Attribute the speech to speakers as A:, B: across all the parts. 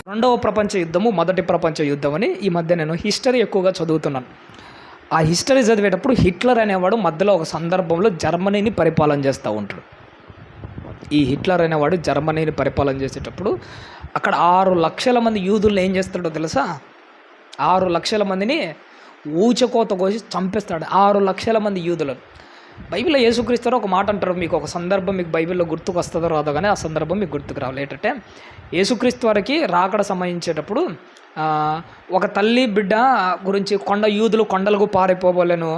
A: రెండవ ప్రపంచ యుద్ధము, మొదటి ప్రపంచ యుద్ధం అని ఈ మధ్య నేను హిస్టరీ ఎక్కువగా చదువుతున్నాను. ఆ హిస్టరీ చదివేటప్పుడు హిట్లర్ అనేవాడు మధ్యలో ఒక సందర్భంలో జర్మనీని పరిపాలన చేస్తూ ఉంటాడు. ఈ హిట్లర్ అనేవాడు జర్మనీని పరిపాలన చేసేటప్పుడు అక్కడ 6 లక్షల మంది యూదుల్ని ఏం చేస్తాడో తెలుసా? 6 లక్షల మందిని ఊచకోత కోసి చంపేస్తాడు. 6 లక్షల మంది యూదులను. బైబిల్లో యేసుక్రీస్తు ఒక మాట అంటారు, మీకు ఒక సందర్భం మీకు బైబిల్లో గుర్తుకు వస్తుందో రాదో కానీ ఆ సందర్భం మీకు గుర్తుకు రావాలి. ఏంటంటే యేసుక్రీస్తు వారికి రాకడ సంబంధించేటప్పుడు ఒక తల్లి బిడ్డ గురించి యూదులు కొండలకు పారిపోవాలను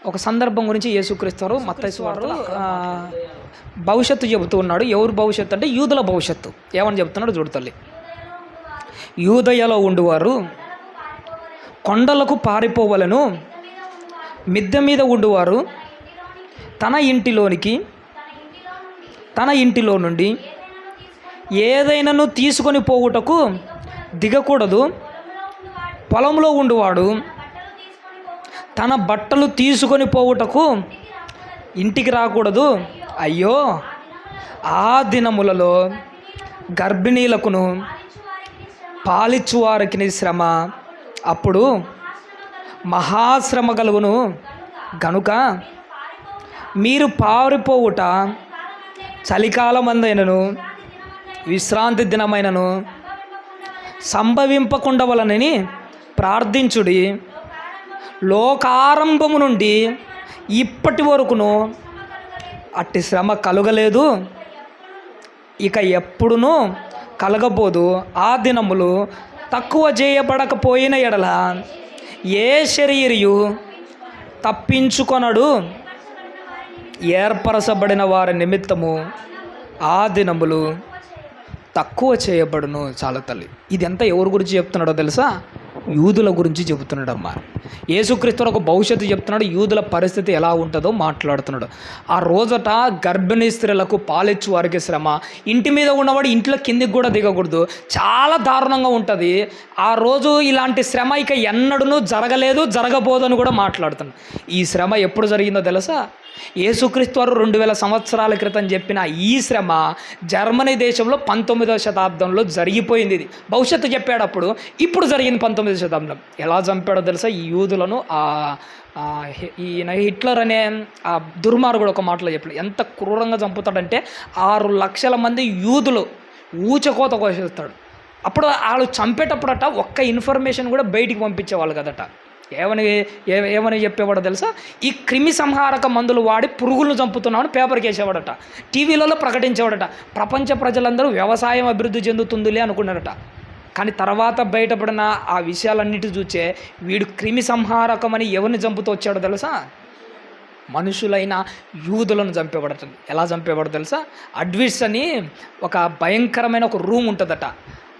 A: ఒక సందర్భం గురించి యేసుక్రీస్తు వారు మత్తయి సువార్తలో భవిష్యత్తు చెబుతూ ఉన్నాడు. ఎవరు భవిష్యత్తు అంటే యూదుల భవిష్యత్తు. ఏమని చెబుతున్నాడు చూడు తల్లి. యూదయలో ఉండువారు కొండలకు పారిపోవలను, మిద్దె మీద ఉండువారు తన ఇంటిలో నుండి ఏదైనాను తీసుకొని పోవుటకు దిగకూడదు. పొలంలో ఉండువాడు తన బట్టలు తీసుకొని పోవుటకు ఇంటికి రాకూడదు. అయ్యో, ఆ దినములలో గర్భిణీలకును పాలిచ్చువారికి శ్రమ, అప్పుడు మహాశ్రమ కలుగును. గనుక మీరు పారిపోవుట చలికాలమందైనను విశ్రాంతి దినమైనను సంభవింపకుండవలనని ప్రార్థించుడి. లోకారంభము నుండి ఇప్పటి వరకును అట్టి శ్రమ కలుగలేదు, ఇక ఎప్పుడునూ కలగబోదు. ఆ దినములు తక్కువ చేయబడకపోయిన ఎడల ఏ శరీరియు తప్పించుకొనడు. ఏర్పరచబడిన వారి నిమిత్తము ఆ దినములు తక్కువ చేయబడును. చాలా తల్లి, ఇదంతా ఎవరి గురించి చెప్తున్నాడో తెలుసా? యూదుల గురించి చెబుతున్నాడమ్మా. యేసుక్రీస్తు ఒక భవిష్యత్తు చెప్తున్నాడు. యూదుల పరిస్థితి ఎలా ఉంటుందో మాట్లాడుతున్నాడు. ఆ రోజట గర్భిణీ స్త్రీలకు పాలిచ్చు వారికి శ్రమ, ఇంటి మీద ఉన్నవాడు ఇంట్లో కిందికి కూడా దిగకూడదు, చాలా దారుణంగా ఉంటుంది. ఆ రోజు ఇలాంటి శ్రమ ఇక ఎన్నడూ జరగలేదు, జరగబోదని కూడా మాట్లాడుతున్నాడు. ఈ శ్రమ ఎప్పుడు జరిగిందో తెలుసా? యేసుక్రీస్తు వారు 2000 సంవత్సరాల క్రితం చెప్పిన ఈ శ్రమ జర్మనీ దేశంలో 19వ శతాబ్దంలో జరిగిపోయింది. ఇది భవిష్యత్తు చెప్పాడు అప్పుడు, ఇప్పుడు జరిగింది 19వ శతాబ్దంలో. ఎలా చంపాడో తెలుసా ఈ యూదులను? ఈయన హిట్లర్ అనే ఆ దుర్మార్గుడు ఒక మాటలో చెప్పాడు. ఎంత క్రూరంగా చంపుతాడంటే 6 లక్షల మంది యూదులు ఊచకోత కోసేస్తాడు. అప్పుడు వాళ్ళు చంపేటప్పుడట ఒక్క ఇన్ఫర్మేషన్ కూడా బయటికి పంపించేవాళ్ళు కదట. ఏమని చెప్పేవాడో తెలుసా? ఈ క్రిమి సంహారక మందులు వాడి పురుగులను చంపుతున్నామని పేపర్కి వేసేవాడట, టీవీలలో ప్రకటించేవాడట. ప్రపంచ ప్రజలందరూ వ్యవసాయం అభివృద్ధి చెందుతుందిలే అనుకున్నారట. కానీ తర్వాత బయటపడిన ఆ విషయాలన్నిటి చూచే వీడు క్రిమి సంహారకమని ఎవరిని చంపుతూ వచ్చాడో తెలుసా? మనుషులైన యూదులను చంపేవాడట. ఎలా చంపేవాడో తెలుసా? అడ్విట్స్ అని ఒక భయంకరమైన ఒక రూమ్ ఉంటుందట.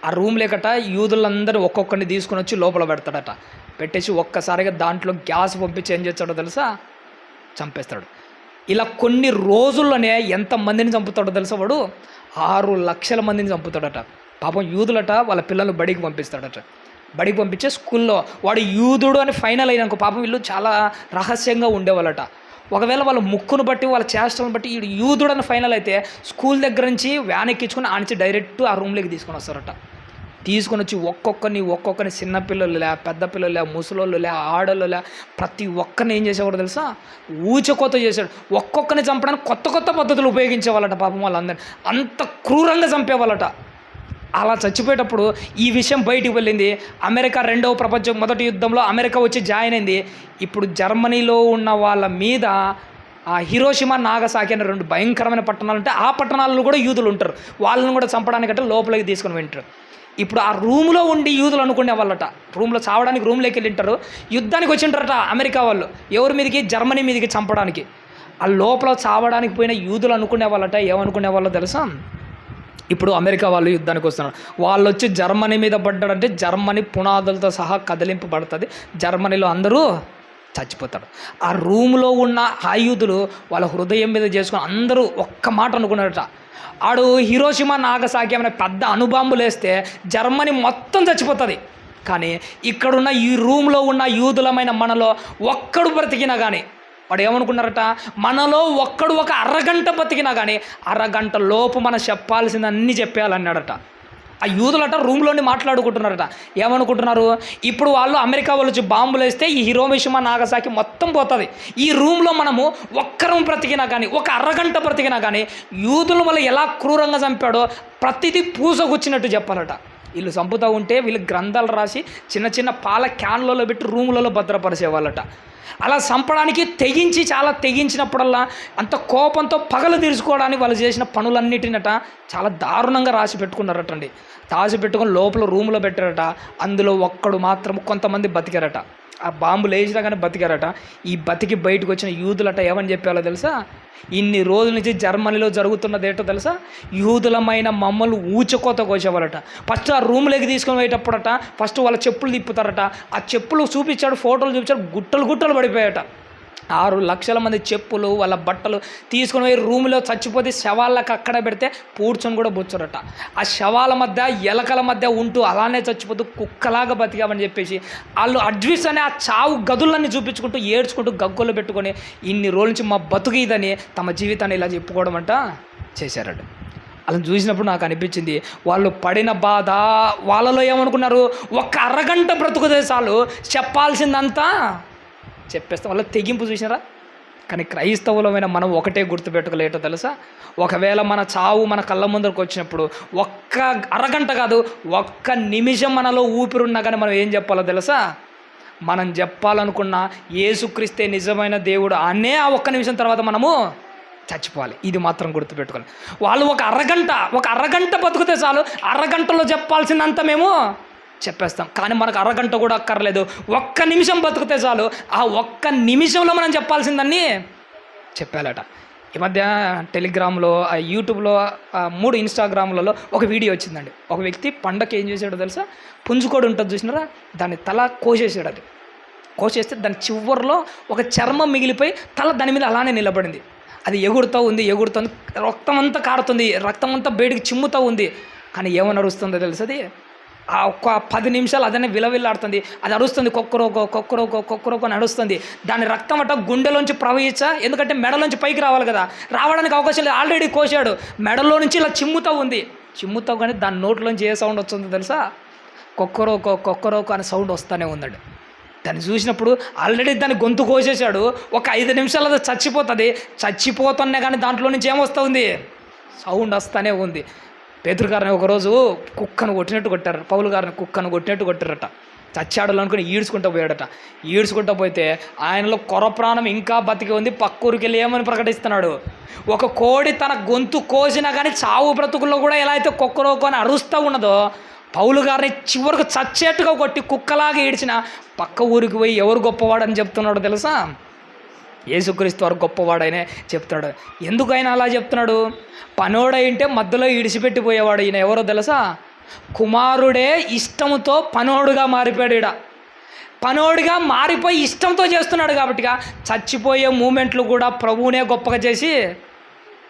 A: ఆ రూమ్ లేకట యూదులందరూ ఒక్కొక్కరిని తీసుకుని వచ్చి లోపల పెడతాడట. పెట్టేసి ఒక్కసారిగా దాంట్లో గ్యాస్ పంపించి ఏం చేస్తాడో తెలుసా? చంపేస్తాడు. ఇలా కొన్ని రోజుల్లోనే ఎంతమందిని చంపుతాడో తెలుసా? వాడు 6 లక్షల మందిని చంపుతాడట. పాపం యూదులట వాళ్ళ పిల్లలు బడికి పంపిస్తాడట. బడికి పంపించే స్కూల్లో వాడు యూదుడు అని ఫైనల్ అయినాక పాపం వీళ్ళు చాలా రహస్యంగా ఉండేవాళ్ళట. ఒకవేళ వాళ్ళ ముక్కును బట్టి వాళ్ళ చేష్టలను బట్టి వీడు యూదుడు అని ఫైనల్ అయితే స్కూల్ దగ్గర నుంచి వ్యాన్ ఎక్కించుకొని ఆనించి డైరెక్ట్ ఆ రూమ్లోకి తీసుకొని వస్తారట. తీసుకొని వచ్చి ఒక్కొక్కరిని చిన్నపిల్లలులే, పెద్ద పిల్లలే, ముసలోళ్ళులే, ఆడోళ్ళులే, ప్రతి ఒక్కరిని ఏం చేసేవాడు తెలుసా? ఊచకోత చేశాడు. ఒక్కొక్కరిని చంపడానికి కొత్త పద్ధతులు ఉపయోగించేవాళ్ళట. పాపం వాళ్ళందరినీ అంత క్రూరంగా చంపేవాళ్ళట. అలా చచ్చిపోయేటప్పుడు ఈ విషయం బయటికి వెళ్ళింది. అమెరికా మొదటి యుద్ధంలో అమెరికా వచ్చి జాయిన్ అయింది. ఇప్పుడు జర్మనీలో ఉన్న వాళ్ళ మీద ఆ హిరోషిమా, నాగసాకి అనే 2 భయంకరమైన పట్టణాలు ఉంటే ఆ పట్టణాల్లో కూడా యూదులు ఉంటారు. వాళ్ళని కూడా చంపడానికంటే లోపలికి తీసుకొని వింటారు. ఇప్పుడు ఆ రూమ్లో ఉండి యూదులు అనుకునే వాళ్ళట. రూమ్లో చావడానికి రూమ్లోకి వెళ్ళింటారు. యుద్ధానికి వచ్చింటారట అమెరికా వాళ్ళు. ఎవరి మీదకి? జర్మనీ మీదకి చంపడానికి. ఆ లోపల చావడానికి పోయిన యూదులు అనుకునే వాళ్ళట. ఏమనుకునే వాళ్ళో తెలుసా? ఇప్పుడు అమెరికా వాళ్ళు యుద్ధానికి వస్తున్నారు. వాళ్ళు వచ్చి జర్మనీ మీద పడ్డాడంటే జర్మనీ పునాదులతో సహా కదిలింపబడుతుంది. జర్మనీలో అందరూ చచ్చిపోతాడు. ఆ రూమ్లో ఉన్న ఆయుధులు వాళ్ళ హృదయం మీద చేసుకొని అందరూ ఒక్క మాట అనుకున్నారట. ఆడు హిరోషిమా, నాగసాకి అనే పెద్ద అణుబాంబులు వేస్తే జర్మనీ మొత్తం చచ్చిపోతుంది. కానీ ఇక్కడున్న ఈ రూమ్లో ఉన్న యూదులమైన మనలో ఒక్కడు బ్రతికినా కానీ వాడు ఏమనుకున్నారట, మనలో ఒక్కడు ఒక అరగంట బతికినా కానీ అరగంట లోపు మనం చెప్పాల్సింది అన్నీ చెప్పేయాలన్నాడట. ఆ యూదులట రూమ్లోని మాట్లాడుకుంటున్నారట. ఏమనుకుంటున్నారు, ఇప్పుడు వాళ్ళు అమెరికా వాళ్ళు వచ్చి బాంబులు వేస్తే ఈ హిరోషిమా నాగసాకి మొత్తం పోతుంది. ఈ రూమ్లో మనము ఒక్కరం బ్రతికినా కానీ ఒక అరగంట బ్రతికినా కానీ యూదుల వల్ల ఎలా క్రూరంగా చంపాడో ప్రతిదీ పూసగుచ్చినట్టు చెప్పాలట. వీళ్ళు చంపుతూ ఉంటే వీళ్ళు గ్రంథాలు రాసి చిన్న చిన్న పాల క్యాన్లలో పెట్టి రూములలో భద్రపరిచేవాళ్ళట. అలా చంపడానికి చాలా తెగించినప్పుడల్లా అంత కోపంతో పగలు తీర్చుకోవడానికి వాళ్ళు చేసిన పనులన్నిటినట చాలా దారుణంగా రాసి పెట్టుకున్నారటండి. రాసి పెట్టుకొని లోపల రూములో పెట్టారట. అందులో ఒక్కడు మాత్రం కొంతమంది బతికారట. ఆ బాంబులు వేసినా కానీ బతికారట. ఈ బతికి బయటకు వచ్చిన యూదులట ఏమని చెప్పాలో తెలుసా, ఇన్ని రోజుల నుంచి జర్మనీలో జరుగుతున్నదేటో తెలుసా, యూదులమైన మమ్మల్ని ఊచకోత కోసేవాళ్ళట. ఫస్ట్ ఆ రూమ్లోకి తీసుకొని పోయేటప్పుడట ఫస్ట్ వాళ్ళ చెప్పులు తిప్పుతారట. ఆ చెప్పులు చూపించాడు, ఫోటోలు చూపించాడు, గుట్టలు పడిపోయాట. 6 లక్షల మంది చెప్పులు వాళ్ళ బట్టలు తీసుకొని పోయి రూమ్లో చచ్చిపోతే శవాళ్ళకి అక్కడ పెడితే పూడ్చొని కూడా బొచ్చరట. ఆ శవాల మధ్య ఎలకల మధ్య ఉంటూ అలానే చచ్చిపోతూ కుక్కలాగా బతికామని చెప్పేసి వాళ్ళు అడ్విస్ అనే ఆ చావు గదులన్నీ చూపించుకుంటూ ఏడ్చుకుంటూ గగ్గోలు పెట్టుకొని ఇన్ని రోజుల నుంచి మా బతుకు ఇదని తమ జీవితాన్ని ఇలా చెప్పుకోవడం అంట చేశారట. అలా చూసినప్పుడు నాకు అనిపించింది, వాళ్ళు పడిన బాధ వాళ్ళలో ఏమనుకున్నారు, ఒక్క అరగంట బ్రతుకుతే చాలు చెప్పాల్సిందంతా చెప్పేస్తాం. వాళ్ళ తెగింపు చూసినారా. కానీ క్రైస్తవులమైన మనం ఒకటే గుర్తుపెట్టుకోలేటో తెలుసా, ఒకవేళ మన చావు మన కళ్ళ ముందరకు వచ్చినప్పుడు ఒక్క అరగంట కాదు ఒక్క నిమిషం మనలో ఊపిరున్నా కానీ మనం ఏం చెప్పాలో తెలుసా, మనం చెప్పాలనుకున్న యేసుక్రీస్తే నిజమైన దేవుడు అనే ఆ ఒక్క నిమిషం తర్వాత మనము చచ్చిపోవాలి. ఇది మాత్రం గుర్తుపెట్టుకోవాలి. వాళ్ళు ఒక అరగంట బతుకుతే చాలు అరగంటలో చెప్పాల్సిందంతా మేము చెప్పేస్తాం. కానీ మనకు అరగంట కూడా అక్కర్లేదు, ఒక్క నిమిషం బతుకుతే చాలు ఆ ఒక్క నిమిషంలో మనం చెప్పాల్సిందన్నీ చెప్పాలట. ఈ మధ్య టెలిగ్రామ్లో, యూట్యూబ్లో, 3 ఇన్స్టాగ్రామ్లలో ఒక వీడియో వచ్చిందండి. ఒక వ్యక్తి పండగకి ఏం చేశాడో తెలుసా, పుంజుకోడు ఉంటుంది చూసినారా, దాన్ని తల కోసేసాడు. అది కోసేస్తే దాని చివర్లో ఒక చర్మం మిగిలిపోయి తల దాని మీద అలానే నిలబడింది. అది ఎగురుతుంది, రక్తం అంతా కారుతుంది, రక్తం అంతా బయటికి చిమ్ముతూ ఉంది. కానీ ఏమని అరుస్తుందో తెలుసు, అది ఆ ఒక్క 10 నిమిషాలు అదనే విలవిల్లాడుతుంది. అది అరుస్తుంది, కొక్కరోకో అని అరుస్తుంది. దాని రక్తం అట్ట గుండెలోంచి ఎందుకంటే మెడలోంచి పైకి రావాలి కదా, రావడానికి అవకాశం లేదు, ఆల్రెడీ కోసాడు. మెడలో నుంచి ఇలా చిమ్ముతావు కానీ దాని నోట్లోంచి ఏ సౌండ్ వస్తుందో తెలుసా, కొక్కరోకో అనే సౌండ్ వస్తూనే ఉందండి. దాన్ని చూసినప్పుడు ఆల్రెడీ దాన్ని గొంతు కోసేశాడు, ఒక 5 నిమిషాలు అది చచ్చిపోతున్నా కానీ దాంట్లో నుంచి ఏమొస్తుంది, సౌండ్ వస్తూనే ఉంది. పేతురు గారిని ఒకరోజు కుక్కను కొట్టినట్టు కొట్టారు, పౌలు గారిని కుక్కను కొట్టినట్టు కొట్టారట. చచ్చాడు అనుకుని ఈడ్చుకుంటూ పోయాడట. ఈడ్చుకుంటూ పోతే ఆయనలో ప్రాణం ఇంకా బతికి ఉంది. పక్కూరికి వెళ్ళి ఏమని ప్రకటిస్తున్నాడు, ఒక కోడి తన గొంతు కోసినా కానీ చావు బ్రతుకుల్లో కూడా ఎలా అయితే కొక్కరోకో అని అరుస్తూ ఉన్నదో, పౌలు గారిని చివరికి చచ్చేట్టుగా కొట్టి కుక్కలాగా ఈడ్చిన పక్క ఊరికి పోయి ఎవరు గొప్పవాడని చెప్తున్నాడు తెలుసా, యేసుక్రీస్తు వారు గొప్పవాడైనే చెప్తున్నాడు. ఎందుకు ఆయన అలా చెప్తున్నాడు, పనోడైంటే మధ్యలో ఇడిచిపెట్టిపోయేవాడు. ఈయన ఎవరో తెలుసా, కుమారుడే ఇష్టంతో పనోడుగా మారిపోయాడు. పనోడిగా మారిపోయి ఇష్టంతో చేస్తున్నాడు కాబట్టి చచ్చిపోయే మూమెంట్లు కూడా ప్రభువునే గొప్పగా చేసి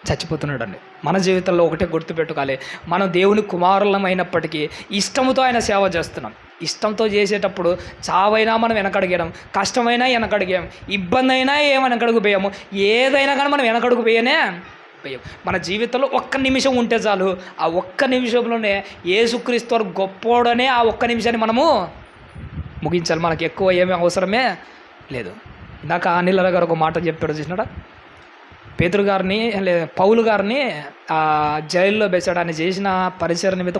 A: చచ్చిపోతున్నాడు అండి. మన జీవితంలో ఒకటే గుర్తుపెట్టుకోవాలి, మనం దేవుని కుమారులమైనప్పటికీ ఇష్టంతో ఆయన సేవ చేస్తున్నాం. ఇష్టంతో చేసేటప్పుడు చావైనా మనం వెనకడిగాం, కష్టమైనా వెనకడిగాం, ఇబ్బంది అయినా వెనకడుగు పోయాము, ఏదైనా కానీ మనం వెనకడుగు పోయాం. మన జీవితంలో ఒక్క నిమిషం ఉంటే చాలు, ఆ ఒక్క నిమిషంలోనే యేసుక్రీస్తు వారు గొప్పోడనే ఆ ఒక్క నిమిషాన్ని మనము ముగించాలి. మనకు ఎక్కువ ఏమీ అవసరమే లేదు. ఇందాక అనిల్ గారు ఒక మాట చెప్పాడు చూసినాడా, పేతురు గారిని పౌలు గారిని జైల్లో వేశాడు. ఆయన చేసిన పరిచయం మీద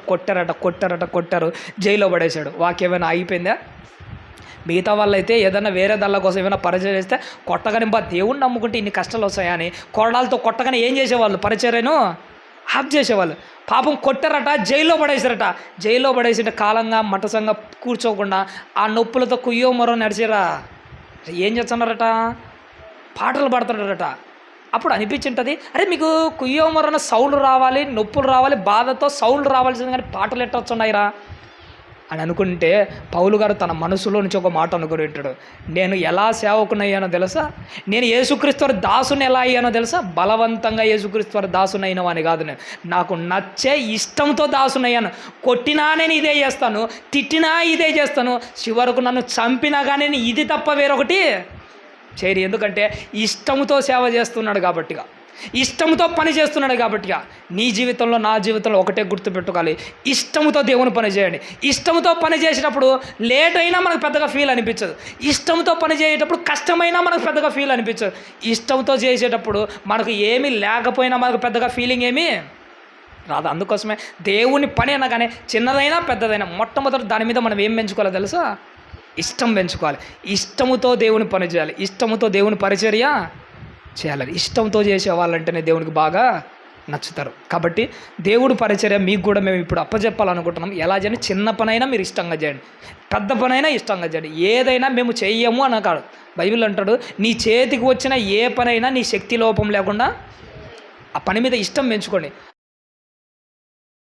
A: కొట్టారు, జైల్లో పడేశాడు. వాకేమైనా ఆగిపోయిందా? మిగతా వాళ్ళైతే ఏదైనా వేరే దాళ్ళ కోసం ఏమైనా పరిచయం చేస్తే కొట్టగానే దేవుణ్ణి నమ్ముకుంటే ఇన్ని కష్టాలు వస్తాయని కోడాలతో కొట్టగానే ఏం చేసేవాళ్ళు, పరిచర్యను ఆఫ్ చేసేవాళ్ళు. పాపం కొట్టారట, జైల్లో పడేసారట. జైల్లో పడేసిన కాలంగా మటసంగా కూర్చోకుండా ఆ నొప్పులతో కుయ్యో మరో నడిచారా. ఏం చేస్తున్నారట, పాటలు పాడుతున్నారట. అప్పుడు అనిపించింటుంది, అరే మీకు కుయ్యో మరో సౌండ్ రావాలి, నొప్పులు రావాలి, బాధతో సౌండ్ రావాల్సింది, కానీ పాటలు ఎట్ట వచ్చున్నాయిరా అని అనుకుంటే పౌలు గారు తన మనసులో నుంచి ఒక మాట అనుకుని ఉంటాడు, నేను ఎలా సేవకునయ్యానో తెలుసా, నేను యేసుక్రీస్తు వారి దాసుని ఎలా అయ్యానో తెలుసా, బలవంతంగా యేసుక్రీస్తు వారి దాసుని అయినవాని కాదు, నేను నాకు నచ్చే ఇష్టంతో దాసునయ్యాను. కొట్టినా నేను ఇదే చేస్తాను, తిట్టినా ఇదే చేస్తాను, చివరకు నన్ను చంపినా కానీ ఇది తప్ప వేరొకటి చేయరు. ఎందుకంటే ఇష్టంతో సేవ చేస్తున్నాడు కాబట్టిగా, ఇష్టంతో పని చేస్తున్నాడు కాబట్టిగా. నీ జీవితంలో నా జీవితంలో ఒకటే గుర్తుపెట్టుకోవాలి, ఇష్టంతో దేవుని పని చేయండి. ఇష్టంతో పని చేసేటప్పుడు లేట్ అయినా మనకు పెద్దగా ఫీల్ అనిపించదు. ఇష్టంతో పని చేసేటప్పుడు కష్టమైనా మనకు పెద్దగా ఫీల్ అనిపించదు. ఇష్టంతో చేసేటప్పుడు మనకు ఏమీ లేకపోయినా మనకు పెద్దగా ఫీలింగ్ ఏమీ రాదు. అందుకోసమే దేవుని పని అనగానే చిన్నదైనా పెద్దదైనా మొట్టమొదటి దాని మీద మనం ఏం పెంచుకోవాలో తెలుసా? ఇష్టం పెంచుకోవాలి. ఇష్టముతో దేవుని పని చేయాలి, ఇష్టముతో దేవుని పరిచర్య చేయాలి. ఇష్టంతో చేసే వాళ్ళంటేనే దేవునికి బాగా నచ్చుతారు. కాబట్టి దేవుడు పరిచర్య మీకు కూడా మేము ఇప్పుడు అప్పచెప్పాలనుకుంటున్నాం. ఎలా చేయండి? చిన్న పనైనా మీరు ఇష్టంగా చేయండి, పెద్ద పనైనా ఇష్టంగా చేయండి. ఏదైనా మేము చెయ్యము అనకాడు. బైబిల్ అంటాడు, నీ చేతికి వచ్చిన ఏ పనైనా నీ శక్తి లోపం లేకుండా ఆ పని మీద ఇష్టం పెంచుకోండి.